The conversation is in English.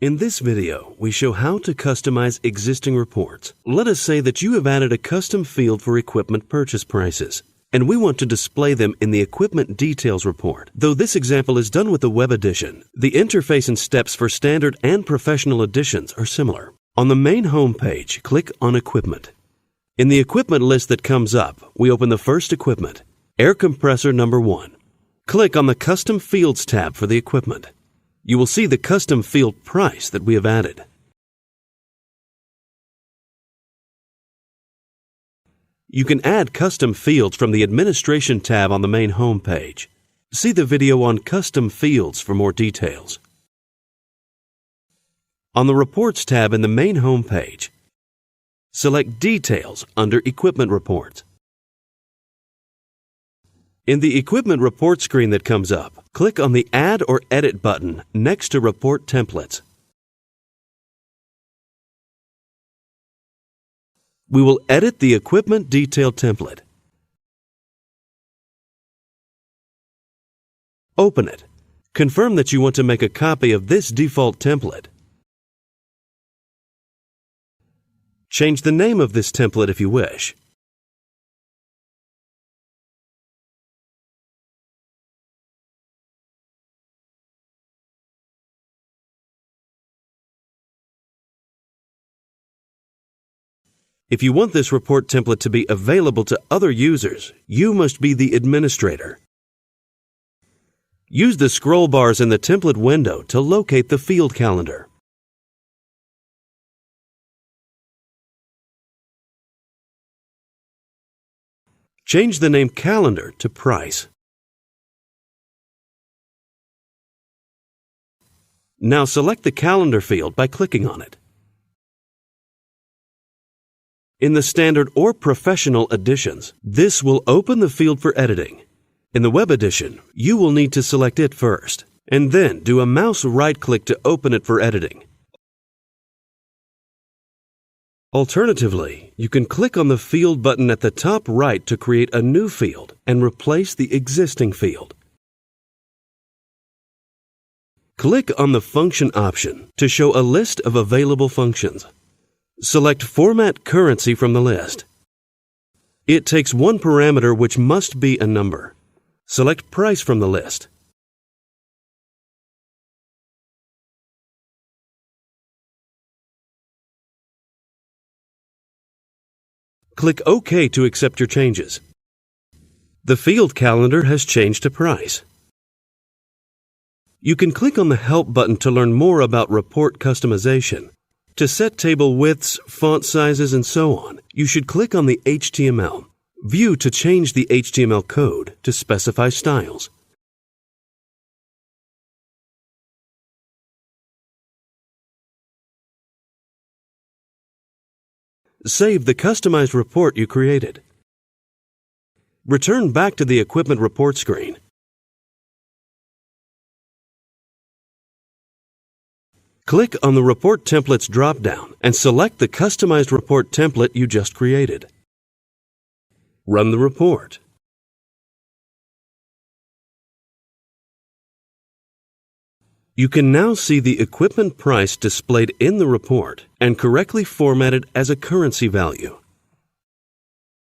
In this video, we show how to customize existing reports. Let us say that you have added a custom field for equipment purchase prices, and we want to display them in the Equipment Details report. Though this example is done with the web edition, the interface and steps for standard and professional editions are similar. On the main home page, click on Equipment. In the equipment list that comes up, we open the first equipment, Air Compressor Number 1. Click on the Custom Fields tab for the equipment. You will see the custom field price that we have added. You can add custom fields from the Administration tab on the main home page. See the video on Custom Fields for more details. On the Reports tab in the main home page, select Details under Equipment Reports. In the Equipment Report screen that comes up, click on the Add or Edit button next to Report Templates. We will edit the Equipment Detail template. Open it. Confirm that you want to make a copy of this default template. Change the name of this template if you wish. If you want this report template to be available to other users, you must be the administrator. Use the scroll bars in the template window to locate the field calendar. Change the name Calendar to Price. Now select the Calendar field by clicking on it. In the Standard or Professional editions, this will open the field for editing. In the Web edition, you will need to select it first, and then do a mouse right-click to open it for editing. Alternatively, you can click on the Field button at the top right to create a new field and replace the existing field. Click on the Function option to show a list of available functions. Select Format Currency from the list. It takes one parameter which must be a number. Select Price from the list. Click OK to accept your changes. The field calendar has changed to Price. You can click on the Help button to learn more about report customization. To set table widths, font sizes, and so on, you should click on the HTML. View to change the HTML code to specify styles. Save the customized report you created. Return back to the Equipment Report screen. Click on the Report Templates drop-down and select the customized report template you just created. Run the report. You can now see the equipment price displayed in the report and correctly formatted as a currency value.